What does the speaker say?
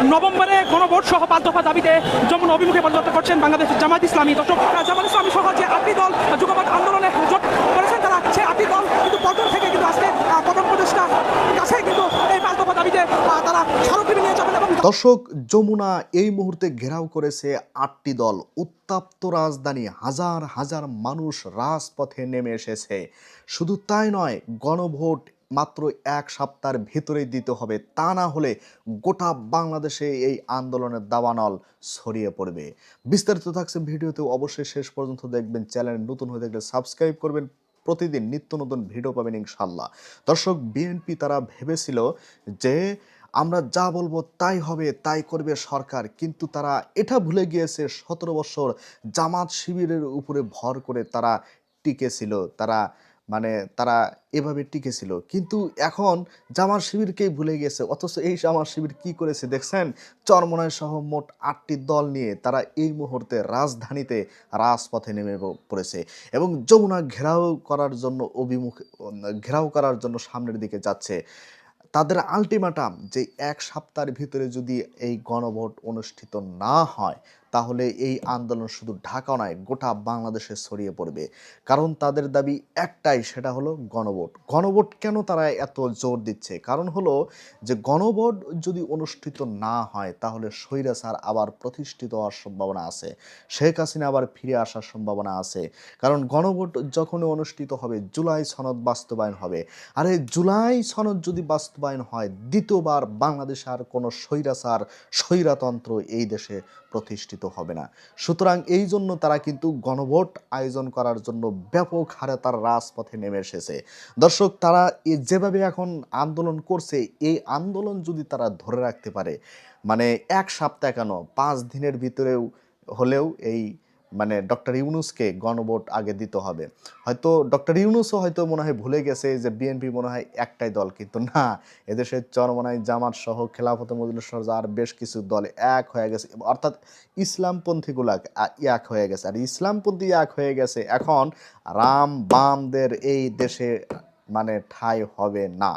নভেম্বরে গণভোট সহ 5 দফা দাবিতে যমুনা অভিমুখে পদযাত্রা করছেন বাংলাদেশ জামায়াত ইসলামী। দর্শক, জামায়াত ইসলামী সহ যে 8টি দল যুগপৎ আন্দোলনে জোট করেছেন, তারা সেই 8টি দল কিন্তু পল্টন থেকে কিন্তু আজকে প্রধান উপদেষ্টা কাছে কিন্তু এই 5 দফা দাবিতে তারা স্মারকলিপি নিয়ে যাবেন। এবং দর্শক, যমুনা এই মুহূর্তে ঘেরাও করেছে 8টি দল। উত্তপ্ত রাজধানী, হাজার হাজার মানুষ রাজপথে নেমে এসেছে। শুধু তাই নয়, গণভোট মাত্র 1 সপ্তাহের ভিতরেই দিতে হবে, তা না হলে গোটা বাংলাদেশে এই আন্দোলনের দাবানল ছড়িয়ে পড়বে। বিস্তারিত থাকছে ভিডিওতে, অবশ্যই শেষ পর্যন্ত দেখবেন। চ্যানেল নতুন হয়ে থাকলে সাবস্ক্রাইব করবেন, প্রতিদিন নিত্য নতুন ভিডিও পাবেন ইনশাল্লাহ। দর্শক, বিএনপি তারা ভেবেছিল যে আমরা যা বলবো তাই হবে, তাই করবে সরকার, কিন্তু তারা এটা ভুলে গিয়েছে 17 বছর জামাত শিবিরের উপরে ভর করে তারা টিকেছিল। তারা এভাবে টিকেছিল, কিন্তু এখন জামাত শিবিরকেই ভুলে গেছে। অথচ এই জামাত শিবির কি করেছে দেখছেন? চরমনাই সহ মোট 8টি দল নিয়ে তারা এই মুহূর্তে রাজধানীতে রাজপথে নেমে পড়েছে এবং যমুনা ঘেরাও করার জন্য সামনের দিকে যাচ্ছে। তাদের আলটিমেটাম যে 1 সপ্তাহের ভিতরে যদি এই গণভোট অনুষ্ঠিত না হয়, তাহলে এই আন্দোলন শুধু ঢাকা নয়, গোটা বাংলাদেশে ছড়িয়ে পড়বে। কারণ তাদের দাবি একটাই, সেটা হলো গণভোট। গণভোট কেন তারা এত জোর দিচ্ছে? কারণ হলো যে গণভোট যদি অনুষ্ঠিত না হয়, তাহলে স্বৈরাচার আবার প্রতিষ্ঠিত হওয়ার সম্ভাবনা আছে, শেখ হাসিনা আবার ফিরে আসার সম্ভাবনা আছে। কারণ গণভোট যখনই অনুষ্ঠিত হবে, জুলাই সনদ বাস্তবায়ন হবে। আর এই জুলাই সনদ যদি বাস্তবায়ন হয়, দ্বিতীয়বার বাংলাদেশে আর কোনো স্বৈরতন্ত্র এই দেশে প্রতিষ্ঠিত হবে না। সুতরাং এই জন্য তারা কিন্তু গণভোট আয়োজন করার জন্য ব্যাপক হারে তার রাজপথে নেমে এসেছে। দর্শক, তারা যেভাবে এখন আন্দোলন করছে, এই আন্দোলন যদি তারা ধরে রাখতে পারে, মানে 1 সপ্তাহ কেন, 5 দিনের ভিতরেও হলেও এই ডক্টর ইউনূসকে গণভোট আগে দিতে হবে। হয়তো ডক্টর ইউনূসও হয়তো মনে হয় ভুলে গেছে যে বিএনপি মনে হয় একটাই দল, কিন্তু না, এদেশের চরমনাই জামাত সহ খেলাফত মজলিস সহ আর বেশ কিছু দল এক হয়ে গেছে, অর্থাৎ ইসলামপন্থীগুলা এক হয়ে গেছে। আর ইসলামপন্থী এক হয়ে গেছে, এখন রাম বামদের এই দেশে ঠাঁই হবে না।